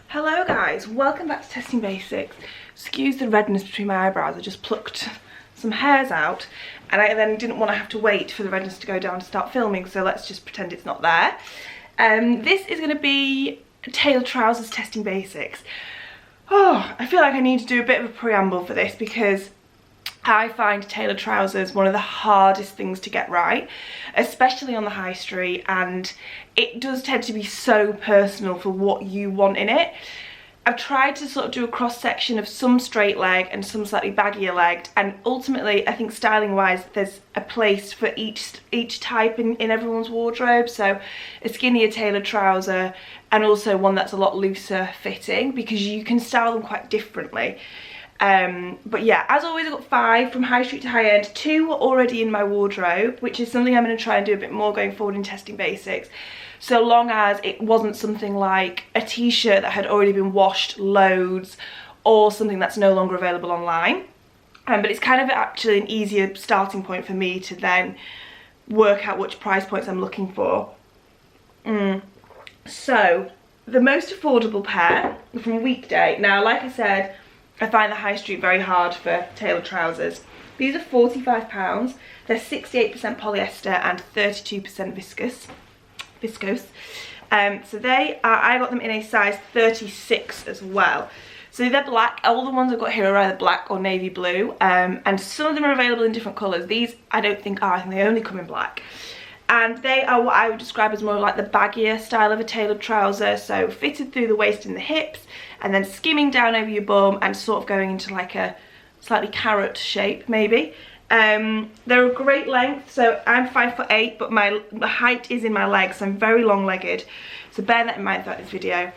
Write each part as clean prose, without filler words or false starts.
Hello guys, welcome back to Testing Basics. Excuse the redness between my eyebrows, I just plucked some hairs out and I then didn't want to have to wait for the redness to go down to start filming, so let's just pretend it's not there. This is going to be tailored trousers Testing Basics. Oh, I feel like I need to do a bit of a preamble for this because I find tailored trousers one of the hardest things to get right, especially on the high street, and it does tend to be so personal for what you want in it. I've tried to sort of do a cross section of some straight leg and some slightly baggier legged, and ultimately I think styling wise there's a place for each type in everyone's wardrobe. So a skinnier tailored trouser and also one that's a lot looser fitting, because you can style them quite differently. But yeah, as always I've got 5 from high street to high end. 2 were already in my wardrobe, which is something I'm going to try and do a bit more going forward in Testing Basics, so long as it wasn't something like a t-shirt that had already been washed loads or something that's no longer available online. But it's kind of actually an easier starting point for me to then work out which price points I'm looking for. So the most affordable pair from Weekday. Now, like I said, I find the high street very hard for tailored trousers. These are £45. They're 68% polyester and 32% viscose. So they are, I got them in a size 36 as well. So they're black. All the ones I've got here are either black or navy blue, and some of them are available in different colours. These I don't think are. I think they only come in black. And they are what I would describe as more like the baggier style of a tailored trouser, so fitted through the waist and the hips, and then skimming down over your bum and sort of going into like a slightly carrot shape maybe. They're a great length, so I'm 5'8", but my height is in my legs, so I'm very long-legged, so bear that in mind throughout this video.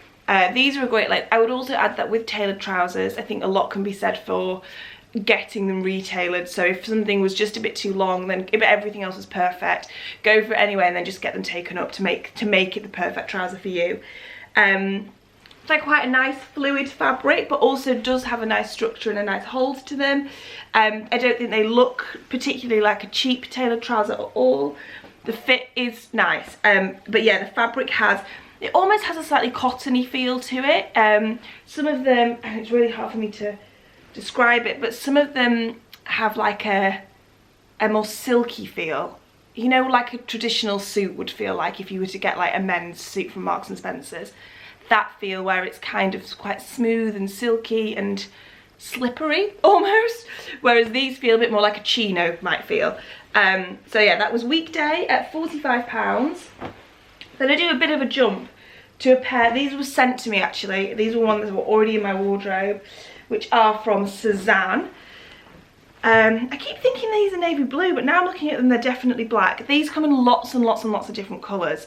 These are a great length. I would also add that with tailored trousers, I think a lot can be said for getting them retailored. So if something was just a bit too long, then if everything else was perfect, go for it anyway and then just get them taken up to make it the perfect trouser for you. It's like quite a nice fluid fabric, but also does have a nice structure and a nice hold to them. I don't think they look particularly like a cheap tailored trouser at all. The fit is nice, but yeah, the fabric it almost has a slightly cottony feel to it. Some of them, and it's really hard for me to describe it, but some of them have like a more silky feel, you know, like a traditional suit would feel like if you were to get like a men's suit from Marks and Spencer's. That feel where it's kind of quite smooth and silky and slippery almost, whereas these feel a bit more like a chino might feel. So yeah, that was Weekday at £45. Then I do a bit of a jump to a pair. These were sent to me actually. These were ones that were already in my wardrobe, which are from Sezane. I keep thinking these are navy blue, but now I'm looking at them, they're definitely black. These come in lots and lots and lots of different colours.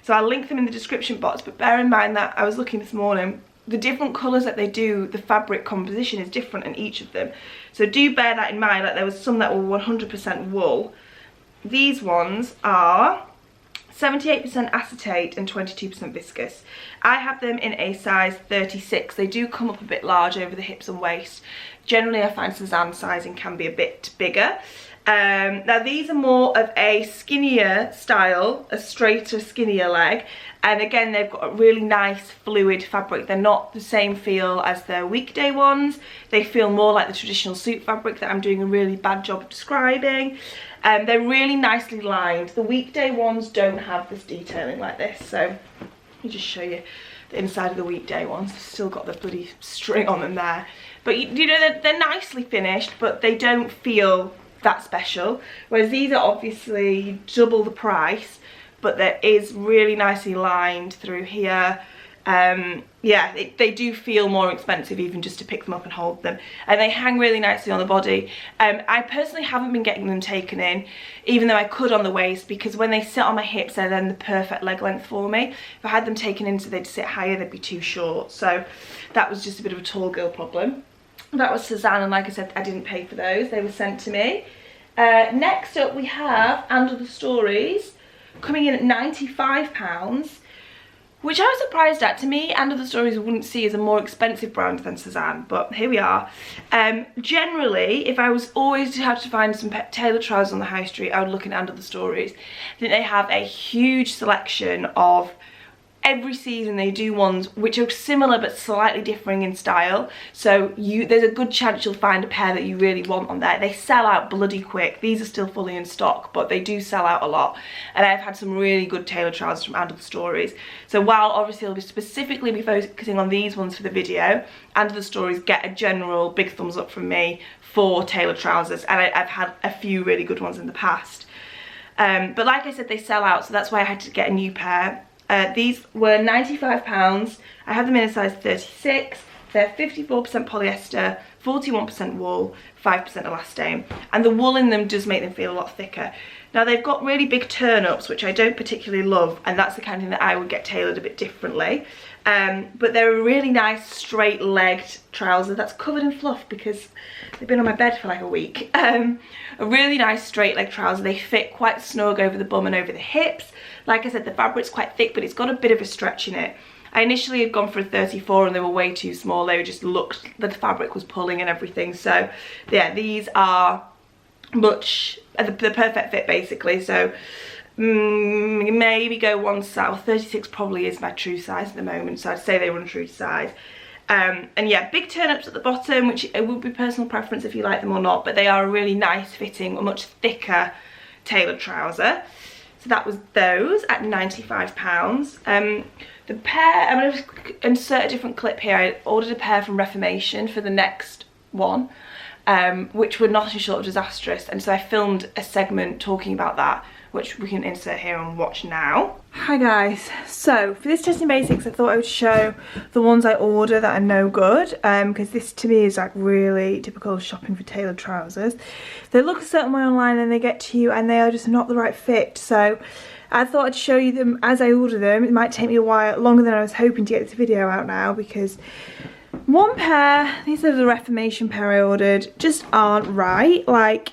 So I'll link them in the description box, but bear in mind that I was looking this morning, the different colours that they do, the fabric composition is different in each of them. So do bear that in mind, like there was some that were 100% wool. These ones are 78% acetate and 22% viscose. I have them in a size 36. They do come up a bit large over the hips and waist. Generally I find Sezane sizing can be a bit bigger. Now these are more of a skinnier style, a straighter, skinnier leg, and again they've got a really nice fluid fabric. They're not the same feel as the Weekday ones. They feel more like the traditional suit fabric that I'm doing a really bad job of describing. They're really nicely lined. The Weekday ones don't have this detailing like this, so let me just show you the inside of the Weekday ones. They've still got the bloody string on them there, but you know, they're nicely finished, but they don't feel that special, whereas these are obviously double the price, but there is really nicely lined through here. Yeah, they do feel more expensive even just to pick them up and hold them, and they hang really nicely on the body. I personally haven't been getting them taken in, even though I could on the waist, because when they sit on my hips they're then the perfect leg length for me. If I had them taken in so they'd sit higher, they'd be too short, so that was just a bit of a tall girl problem. That was Sezane, and like I said, I didn't pay for those, they were sent to me. Next up we have And Other Stories, coming in at £95, which I was surprised at. To me, And Other Stories I wouldn't see as a more expensive brand than Sezane, but here we are. Generally, if I was always to have to find some tailored trousers on the high street, I would look at And Other Stories. I think they have a huge selection of every season they do ones which are similar but slightly differing in style, so there's a good chance you'll find a pair that you really want on there. They sell out bloody quick. These are still fully in stock, but they do sell out a lot, and I've had some really good tailored trousers from And Other Stories. So while obviously I'll specifically be focusing on these ones for the video, And Other Stories get a general big thumbs up from me for tailored trousers, and I've had a few really good ones in the past. But like I said, they sell out, so that's why I had to get a new pair. These were £95. I have them in a size 36. They're 54% polyester, 41% wool, 5% elastane. And the wool in them does make them feel a lot thicker. Now they've got really big turn-ups, which I don't particularly love, and that's the kind of thing that I would get tailored a bit differently. But they're a really nice straight-legged trouser that's covered in fluff because they've been on my bed for like a week. A really nice straight-leg trouser. They fit quite snug over the bum and over the hips. Like I said, the fabric's quite thick, but it's got a bit of a stretch in it. I initially had gone for a 34 and they were way too small. They just looked, the fabric was pulling and everything. So yeah, these are the perfect fit basically. So maybe go one size. 36 probably is my true size at the moment, so I'd say they run true to size. And yeah, big turn-ups at the bottom, which it would be personal preference if you like them or not, but they are a really nice fitting, a much thicker tailored trouser. So that was those at £95. The pair, I'm going to insert a different clip here. I ordered a pair from Reformation for the next one, which were nothing short of disastrous, and so I filmed a segment talking about that, which we can insert here and watch now. Hi guys, so for this testing basics I thought I would show the ones I order that are no good, because this to me is like really typical of shopping for tailored trousers. They look a certain way online and they get to you and they are just not the right fit, so I thought I'd show you them as I order them. It might take me a while, longer than I was hoping to get this video out now, because one pair, these are the Reformation pair I ordered, just aren't right. Like,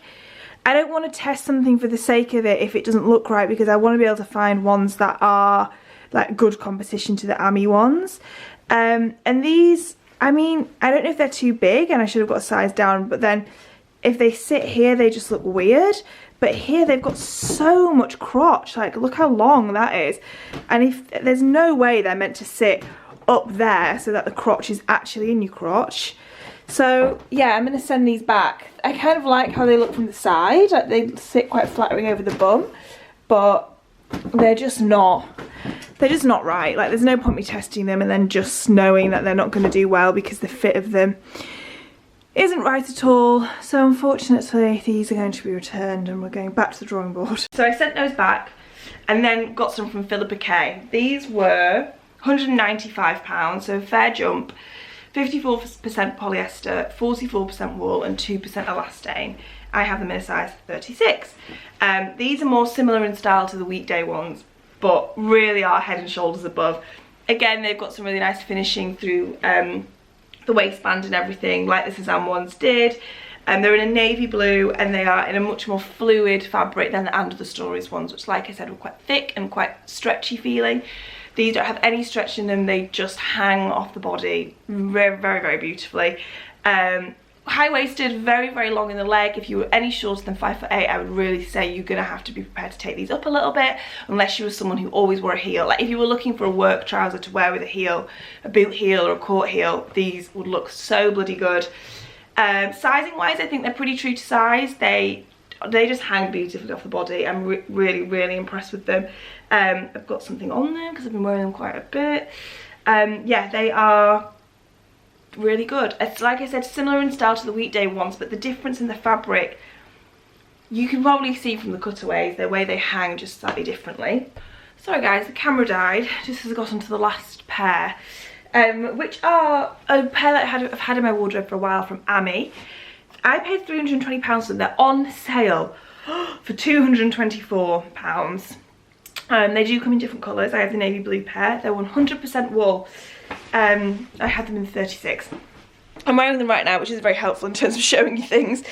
I don't want to test something for the sake of it if it doesn't look right, because I want to be able to find ones that are like good competition to the Ami ones. And these, I mean, I don't know if they're too big and I should have got a size down, but then if they sit here they just look weird. But here they've got so much crotch, like look how long that is. And if there's no way they're meant to sit up there so that the crotch is actually in your crotch. So yeah, I'm going to send these back. I kind of like how they look from the side, like they sit quite flattering over the bum, but they're just not right. Like there's no point me testing them and then just knowing that they're not going to do well because the fit of them isn't right at all. So unfortunately these are going to be returned and we're going back to the drawing board. So I sent those back and then got some from Filippa K. These were £195, so a fair jump. 54% polyester, 44% wool and 2% elastane. I have them in a size 36. These are more similar in style to the Weekday ones, but really are head and shoulders above. Again, they've got some really nice finishing through the waistband and everything, like the Sezane ones did. They're in a navy blue and they are in a much more fluid fabric than the And Other Stories ones, which like I said were quite thick and quite stretchy feeling. These don't have any stretch in them, they just hang off the body very, very, very beautifully. High-waisted, very, very long in the leg. If you were any shorter than 5'8", I would really say you're gonna have to be prepared to take these up a little bit, unless you were someone who always wore a heel. Like if you were looking for a work trouser to wear with a heel, a boot heel or a court heel, these would look so bloody good. Sizing wise, I think they're pretty true to size. They just hang beautifully off the body. I'm really, really impressed with them. I've got something on them because I've been wearing them quite a bit. Yeah, they are really good. It's like I said, similar in style to the Weekday ones, but the difference in the fabric, you can probably see from the cutaways, the way they hang just slightly differently. Sorry guys, the camera died just as I got onto the last pair, which are a pair that I've had in my wardrobe for a while from Ami. I paid £320 for them. They're on sale for £224. They do come in different colours. I have the navy blue pair. They're 100% wool. I had them in 36. I'm wearing them right now, which is very helpful in terms of showing you things.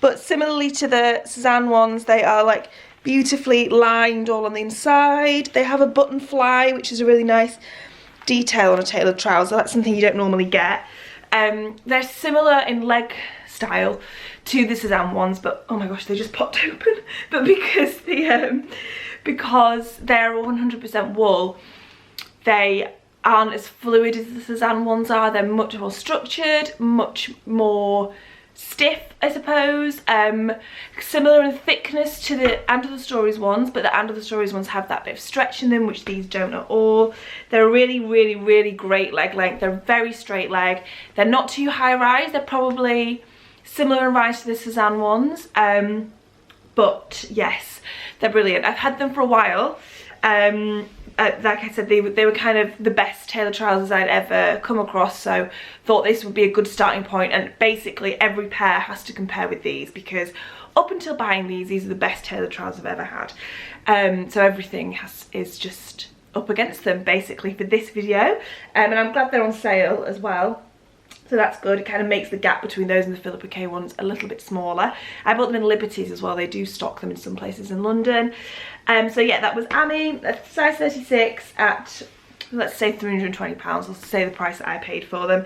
But similarly to the Sezane ones, they are like beautifully lined all on the inside. They have a button fly, which is a really nice detail on a tailored trouser. That's something you don't normally get. They're similar in leg style to the Sezane ones, but oh my gosh, they just popped open. But because they're 100% wool, They aren't as fluid as the Sezane ones are. They're much more structured, much more stiff, I suppose. Similar in thickness to the And Other Stories ones, but the And Other Stories ones have that bit of stretch in them, which these don't at all. They're a really, really, really great leg length. They're very straight leg. They're not too high rise. They're probably similar in rise to the Sezane ones. But yes, they're brilliant. I've had them for a while. Like I said, they were kind of the best tailored trousers I'd ever come across, so thought this would be a good starting point. And basically every pair has to compare with these, because up until buying these are the best tailored trousers I've ever had. So everything is just up against them basically for this video. And I'm glad they're on sale as well. So that's good. It kind of makes the gap between those and the Filippa K ones a little bit smaller. I bought them in Liberties as well. They do stock them in some places in London. So yeah, that was Ami, size 36 at, let's say, £320. I'll say the price that I paid for them.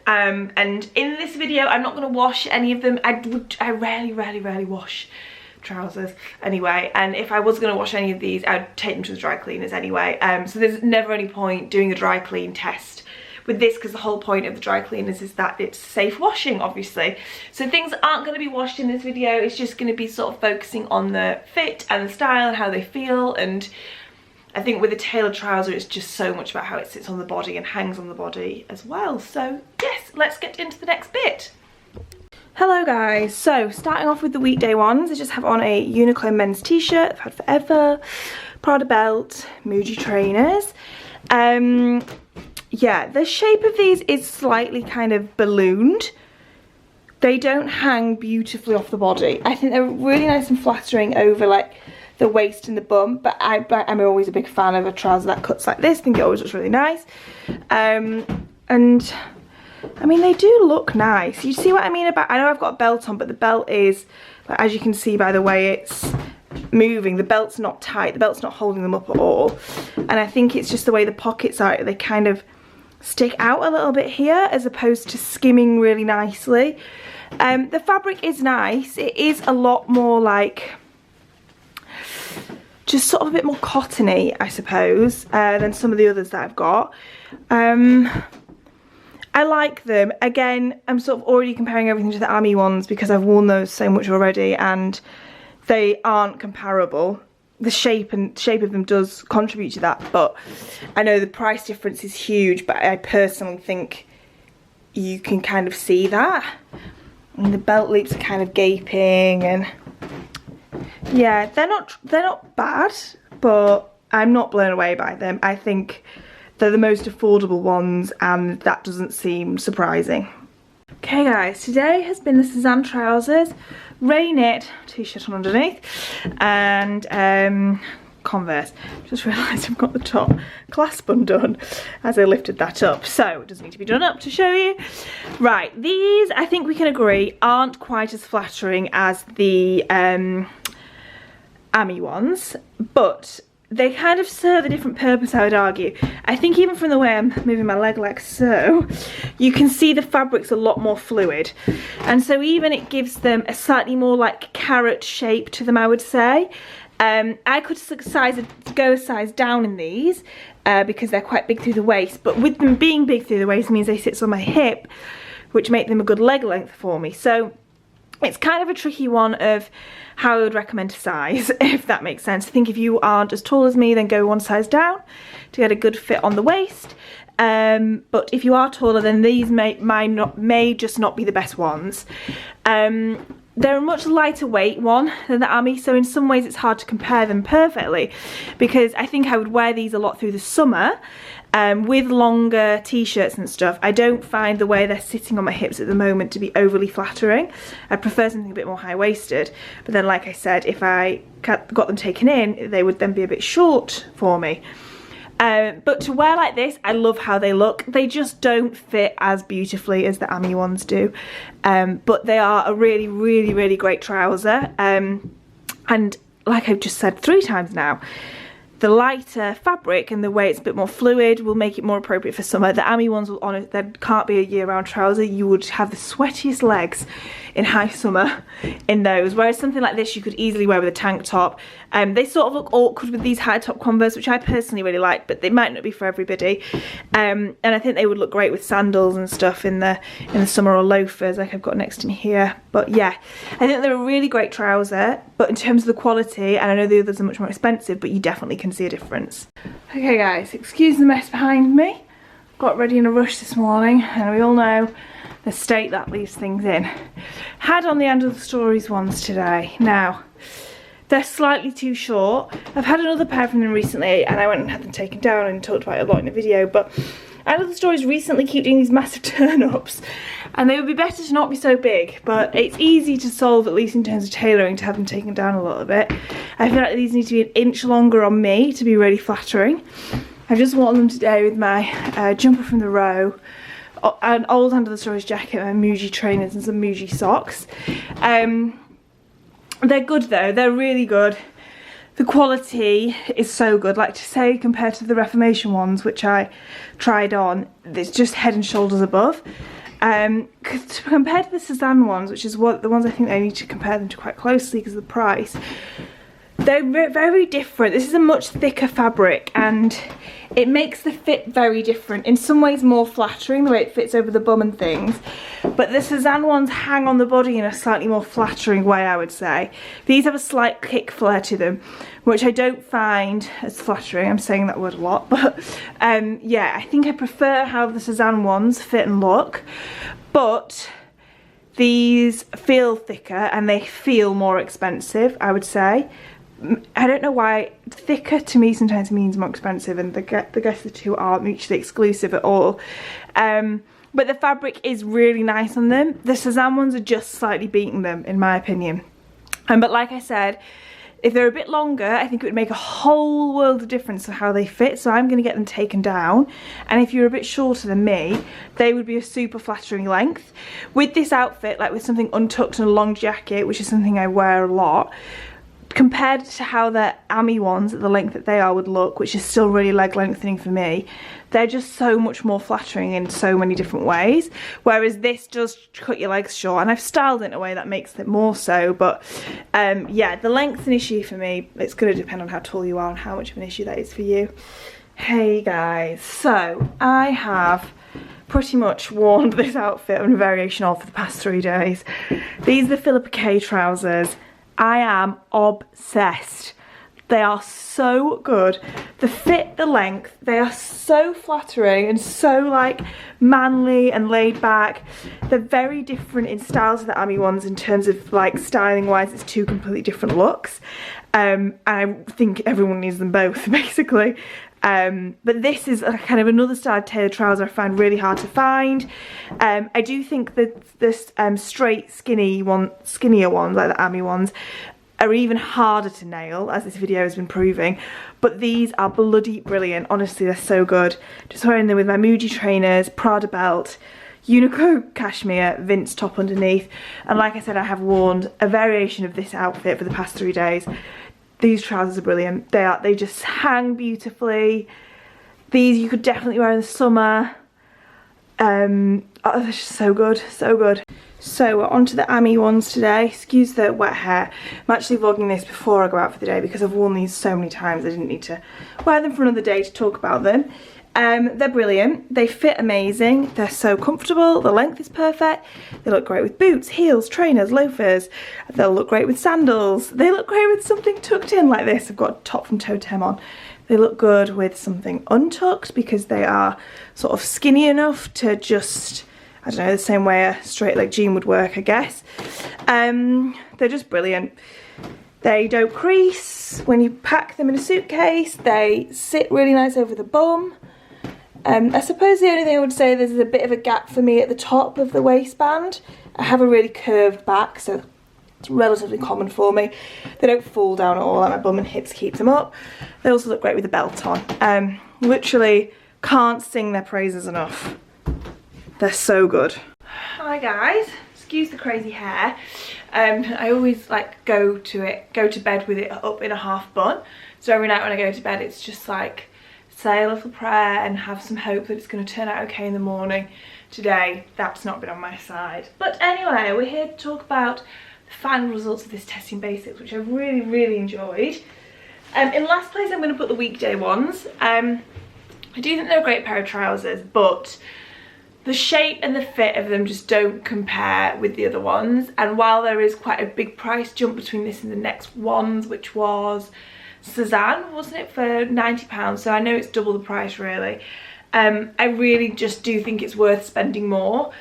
And in this video, I'm not going to wash any of them. I rarely wash trousers anyway, and if I was going to wash any of these, I'd take them to the dry cleaners anyway. So there's never any point doing a dry clean test with this, because the whole point of the dry cleaners is that it's safe washing, obviously. So things aren't going to be washed in this video. It's just going to be sort of focusing on the fit and the style and how they feel. And I think with a tailored trouser, it's just so much about how it sits on the body and hangs on the body as well. So yes, let's get into the next bit. Hello guys, so starting off with the Weekday ones, I just have on a Uniqlo men's t-shirt I've had forever, Prada belt, Muji trainers. Yeah, the shape of these is slightly kind of ballooned. They don't hang beautifully off the body. I think they're really nice and flattering over like the waist and the bum, but I'm always a big fan of a trouser that cuts like this. I think it always looks really nice. And I mean, they do look nice. You see what I mean about, I know I've got a belt on, but the belt is, as you can see by the way it's moving, the belt's not tight, the belt's not holding them up at all. And I think it's just the way the pockets are, they kind of stick out a little bit here as opposed to skimming really nicely. The fabric is nice. It is a lot more like, just sort of a bit more cottony, I suppose, than some of the others that I've got. I like them. Again, I'm sort of already comparing everything to the Ami ones because I've worn those so much already and they aren't comparable. The shape of them does contribute to that, but I know the price difference is huge, but I personally think you can kind of see that. And the belt loops are kind of gaping, and yeah, they're not bad, but I'm not blown away by them. I think they're the most affordable ones, and that doesn't seem surprising. Okay guys, today has been the Sezane trousers, Rain It t-shirt on underneath, and Converse. Just realised I've got the top clasp undone as I lifted that up, so it doesn't need to be done up to show you. Right, these I think we can agree aren't quite as flattering as the Ami ones, but they kind of serve a different purpose, I would argue. I think even from the way I'm moving my leg like so, you can see the fabric's a lot more fluid. And so even it gives them a slightly more like carrot shape to them, I would say. I could go a size down in these because they're quite big through the waist, but with them being big through the waist means they sit on my hip, which make them a good leg length for me. So it's kind of a tricky one of how I would recommend to size, if that makes sense. I think if you aren't as tall as me, then go one size down to get a good fit on the waist. But if you are taller, then these may just not be the best ones. They're a much lighter weight one than the Ami, so in some ways it's hard to compare them perfectly, because I think I would wear these a lot through the summer with longer t-shirts and stuff. I don't find the way they're sitting on my hips at the moment to be overly flattering. I prefer something a bit more high-waisted, but then like I said, if I got them taken in, they would then be a bit short for me. But to wear like this, I love how they look. They just don't fit as beautifully as the Ami ones do. But they are a really, really, really great trouser. And like I've just said 3 times now, the lighter fabric and the way it's a bit more fluid will make it more appropriate for summer. The Ami ones will, on it, there can't be a year-round trouser. You would have the sweatiest legs in high summer in those, whereas something like this you could easily wear with a tank top. They sort of look awkward with these high top Converse, which I personally really like, but they might not be for everybody. And I think they would look great with sandals and stuff in the summer, or loafers like I've got next to me here. But yeah, I think they're a really great trouser, but in terms of the quality, and I know the others are much more expensive, but you definitely can see a difference. Okay guys, excuse the mess behind me. Got ready in a rush this morning, and we all know the state that leaves things in. Had on the End of the Stories ones today. Now, they're slightly too short. I've had another pair from them recently, and I went and had them taken down and talked about it a lot in the video, but End of the Stories recently keep doing these massive turn-ups, and they would be better to not be so big, but it's easy to solve, at least in terms of tailoring, to have them taken down a little bit. I feel like these need to be an inch longer on me to be really flattering. I've just worn them today with my jumper from the Row, an old End of the Stories jacket, my Muji trainers and some Muji socks. They're good though, they're really good. The quality is so good, like to say compared to the Reformation ones, which I tried on, it's just head and shoulders above. Compared to the Sezane ones, which is the ones I think I need to compare them to quite closely because of the price, they're very different. This is a much thicker fabric and it makes the fit very different. In some ways more flattering, the way it fits over the bum and things, but the Sezane ones hang on the body in a slightly more flattering way, I would say. These have a slight kick flare to them, which I don't find as flattering. I'm saying that word a lot, but yeah, I think I prefer how the Sezane ones fit and look, but these feel thicker and they feel more expensive, I would say. I don't know why. Thicker to me sometimes means more expensive, and I guess the two aren't mutually exclusive at all. But the fabric is really nice on them. The Sezane ones are just slightly beating them, in my opinion. But like I said, if they're a bit longer, I think it would make a whole world of difference to how they fit, so I'm going to get them taken down. And if you're a bit shorter than me, they would be a super flattering length. With this outfit, like with something untucked and a long jacket, which is something I wear a lot, compared to how the Ami ones at the length that they are would look, which is still really leg lengthening for me, they're just so much more flattering in so many different ways, whereas this does cut your legs short, and I've styled it in a way that makes it more so. But yeah, the length's an issue for me. It's going to depend on how tall you are and how much of an issue that is for you. Hey guys, so I have pretty much worn this outfit and variation of for the past 3 days. These are the Filippa K trousers. I am obsessed. They are so good. The fit, the length, they are so flattering and so like manly and laid back. They're very different in styles to the Ami ones in terms of like styling wise. It's two completely different looks. And I think everyone needs them both basically. But this is a kind of another style of tailored trouser I find really hard to find. I do think that this straight skinnier ones like the Ami ones are even harder to nail, as this video has been proving, but these are bloody brilliant. Honestly, they're so good. Just wearing them with my Muji trainers, Prada belt, Uniqlo cashmere, Vince top underneath, and like I said, I have worn a variation of this outfit for the past 3 days. These trousers are brilliant. They just hang beautifully. These you could definitely wear in the summer. Oh, they're just so good, so good. So we're on to the Ami ones today. Excuse the wet hair. I'm actually vlogging this before I go out for the day because I've worn these so many times I didn't need to wear them for another day to talk about them. They're brilliant. They fit amazing. They're so comfortable. The length is perfect. They look great with boots, heels, trainers, loafers. They'll look great with sandals. They look great with something tucked in like this. I've got a top from Totem on. They look good with something untucked because they are sort of skinny enough to just, I don't know, the same way a straight leg jean would work, I guess. They're just brilliant. They don't crease when you pack them in a suitcase. They sit really nice over the bum. I suppose the only thing I would say, there's a bit of a gap for me at the top of the waistband. I have a really curved back, so it's relatively common for me. They don't fall down at all, like my bum and hips keep them up. They also look great with a belt on. Literally can't sing their praises enough. They're so good. Hi guys, excuse the crazy hair. I always like go to bed with it up in a half bun. So every night when I go to bed, it's just like say a little prayer and have some hope that it's going to turn out okay in the morning. Today, that's not been on my side. But anyway, we're here to talk about the final results of this testing basics, which I've really, really enjoyed. In last place, I'm going to put the Weekday ones. I do think they're a great pair of trousers, but the shape and the fit of them just don't compare with the other ones. And while there is quite a big price jump between this and the next ones, which was Sezane, wasn't it, for £90, so I know it's double the price really. I really just do think it's worth spending more.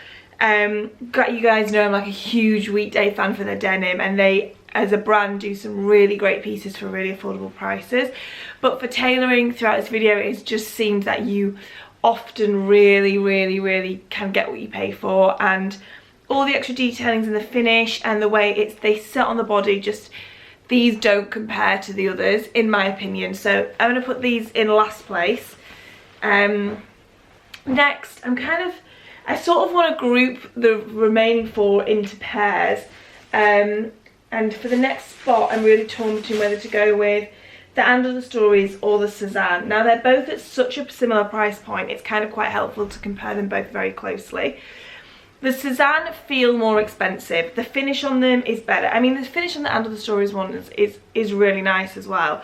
You guys know I'm like a huge Weekday fan for their denim, and they as a brand do some really great pieces for really affordable prices. But for tailoring throughout this video, it just seems that you often really can get what you pay for, and all the extra detailings in the finish and the way they sit on the body, just these don't compare to the others in my opinion. So I'm going to put these in last place. Next, I sort of want to group the remaining 4 into pairs, and for the next spot I'm really torn between whether to go with the And Other Stories or the Sezane. Now they're both at such a similar price point, it's kind of quite helpful to compare them both very closely. The Sezane feel more expensive. The finish on them is better. I mean, the finish on the And Other Stories one is really nice as well.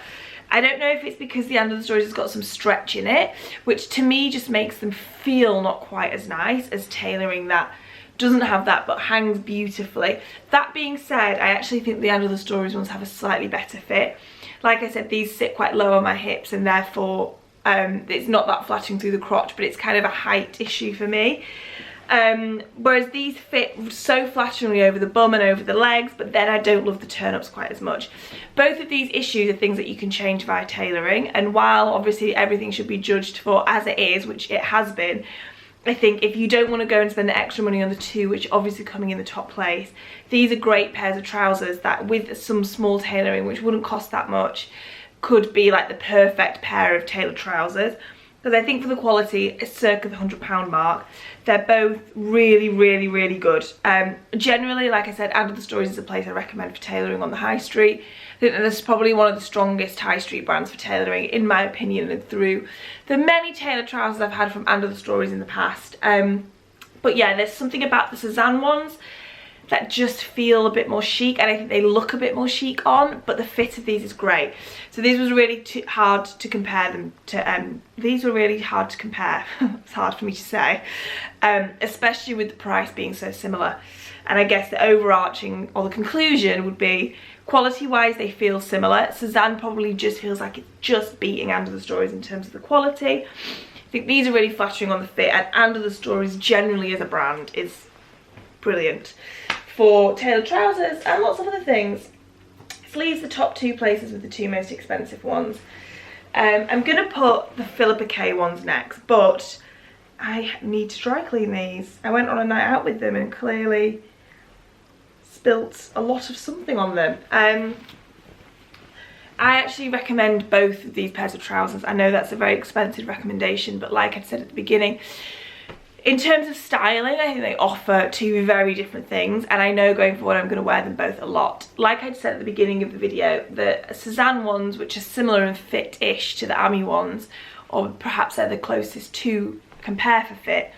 I don't know if it's because the And Other Stories has got some stretch in it, which to me just makes them feel not quite as nice as tailoring that doesn't have that but hangs beautifully. That being said, I actually think the And Other Stories ones have a slightly better fit. Like I said, these sit quite low on my hips, and therefore it's not that flattering through the crotch, but it's kind of a height issue for me. Whereas these fit so flatteringly over the bum and over the legs, but then I don't love the turn-ups quite as much. Both of these issues are things that you can change via tailoring, and while obviously everything should be judged for as it is, which it has been, I think if you don't want to go and spend the extra money on the 2, which obviously coming in the top place, these are great pairs of trousers that with some small tailoring, which wouldn't cost that much, could be like the perfect pair of tailored trousers. Because I think for the quality, it's circa the £100 mark. They're both really good. Generally, like I said, And Other Stories is a place I recommend for tailoring on the high street. I think that this is probably one of the strongest high street brands for tailoring, in my opinion, and through the many tailored trousers I've had from And Other Stories in the past. But yeah, there's something about the Sezane ones that just feel a bit more chic, and I think they look a bit more chic on, but the fit of these is great. So these was really hard to compare them to, these were really hard to compare, it's hard for me to say, especially with the price being so similar. And I guess the overarching, or the conclusion would be, quality wise they feel similar. Sezane probably just feels like it's just beating And Other Stories in terms of the quality. I think these are really flattering on the fit, and Other Stories generally as a brand is brilliant for tailored trousers and lots of other things. This leaves the top 2 places with the 2 most expensive ones. I'm going to put the Filippa K ones next, but I need to dry clean these. I went on a night out with them and clearly spilt a lot of something on them. I actually recommend both of these pairs of trousers. I know that's a very expensive recommendation, but like I said at the beginning, in terms of styling, I think they offer 2 very different things, and I know going forward I'm going to wear them both a lot. Like I said at the beginning of the video, the Sezane ones, which are similar in fit-ish to the Ami ones, or perhaps they're the closest to compare for fit.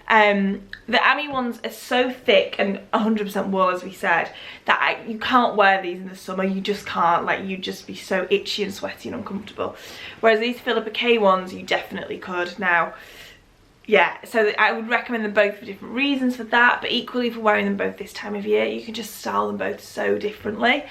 The Ami ones are so thick and 100% wool, as we said, that you can't wear these in the summer. You just can't, like, you'd just be so itchy and sweaty and uncomfortable. Whereas these Filippa K ones, you definitely could. Now, yeah, so I would recommend them both for different reasons for that, but equally for wearing them both this time of year. You can just style them both so differently.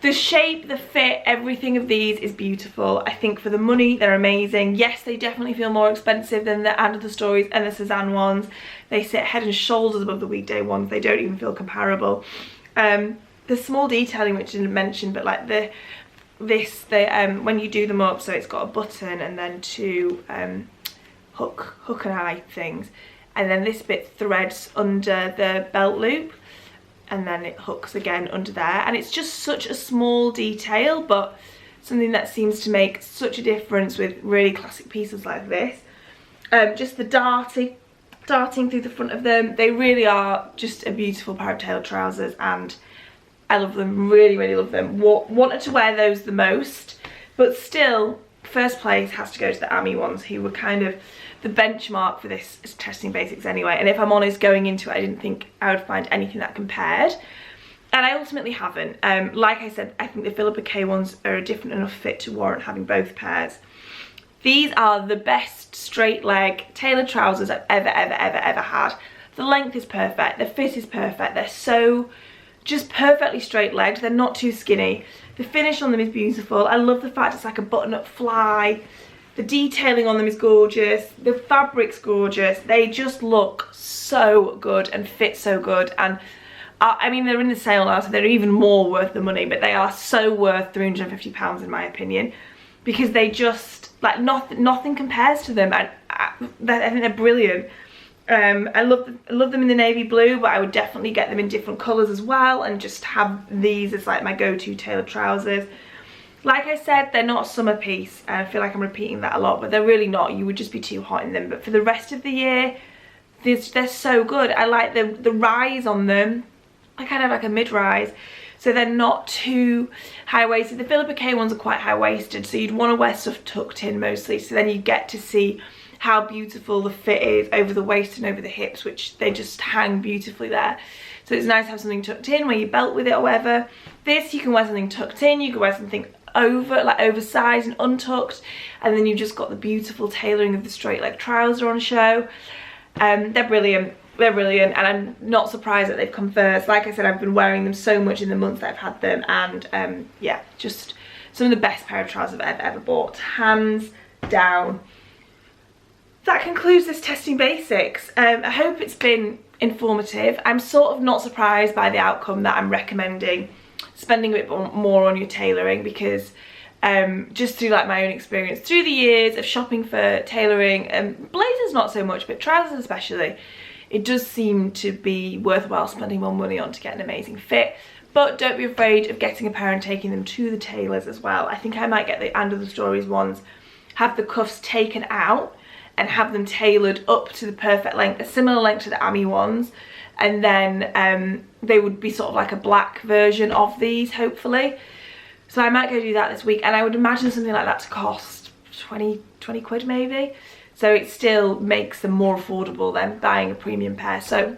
The shape, the fit, everything of these is beautiful. I think for the money, they're amazing. Yes, they definitely feel more expensive than the And Other Stories and the Sezane ones. They sit head and shoulders above the Weekday ones. They don't even feel comparable. The small detailing, which I didn't mention, but like when you do them up, so it's got a button and then 2 hook and eye things, and then this bit threads under the belt loop, and then it hooks again under there, and it's just such a small detail, but something that seems to make such a difference with really classic pieces like this. Just the darting through the front of them, they really are just a beautiful pair of tailored trousers, and I love them, really love them. Wanted to wear those the most, But still, first place has to go to the Ami ones, who were kind of the benchmark for this testing basics anyway. And if I'm honest, going into it, I didn't think I would find anything that compared. And I ultimately haven't. Like I said, I think the Filippa K ones are a different enough fit to warrant having both pairs. These are the best straight leg tailored trousers I've ever had. The length is perfect, the fit is perfect, they're so just perfectly straight legged, they're not too skinny. The finish on them is beautiful. I love the fact it's like a button-up fly. The detailing on them is gorgeous. The fabric's gorgeous. They just look so good and fit so good. And I mean, they're in the sale now, so they're even more worth the money, but they are so worth £350 in my opinion, because they just, like, nothing compares to them. And I think they're brilliant. I love them in the navy blue, but I would definitely get them in different colours as well, and just have these as like my go-to tailored trousers. Like I said, they're not a summer piece, and I feel like I'm repeating that a lot, but they're really not. You would just be too hot in them. But for the rest of the year, they're so good. I like the rise on them. I kind of like a mid-rise, so they're not too high-waisted. The Filippa K ones are quite high-waisted, so you'd want to wear stuff tucked in mostly, so then you get to see how beautiful the fit is over the waist and over the hips, which they just hang beautifully there. So it's nice to have something tucked in where you belt with it or whatever. This, you can wear something tucked in, you can wear something over, like oversized and untucked, and then you've just got the beautiful tailoring of the straight leg trouser on show. They're brilliant. They're brilliant, and I'm not surprised that they've come first. Like I said, I've been wearing them so much in the months that I've had them, and yeah, just some of the best pair of trousers I've ever bought, hands down. That concludes this testing basics. I hope it's been informative. I'm sort of not surprised by the outcome that I'm recommending spending a bit more on your tailoring, because just through like my own experience through the years of shopping for tailoring, blazers not so much, but trousers especially, it does seem to be worthwhile spending more money on to get an amazing fit. But don't be afraid of getting a pair and taking them to the tailors as well. I think I might get the End of the Stories ones, have the cuffs taken out and have them tailored up to the perfect length, a similar length to the Ami ones, and then they would be sort of like a black version of these, hopefully. So I might go do that this week, and I would imagine something like that to cost 20 quid maybe. So it still makes them more affordable than buying a premium pair. So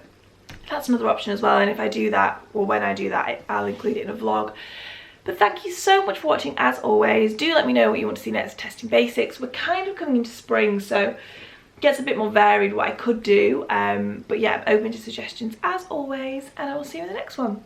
that's another option as well, and if I do that, or when I do that, I'll include it in a vlog. But thank you so much for watching as always. Do let me know what you want to see next testing basics. We're kind of coming into spring, so it gets a bit more varied what I could do. But yeah, I'm open to suggestions as always, and I will see you in the next one.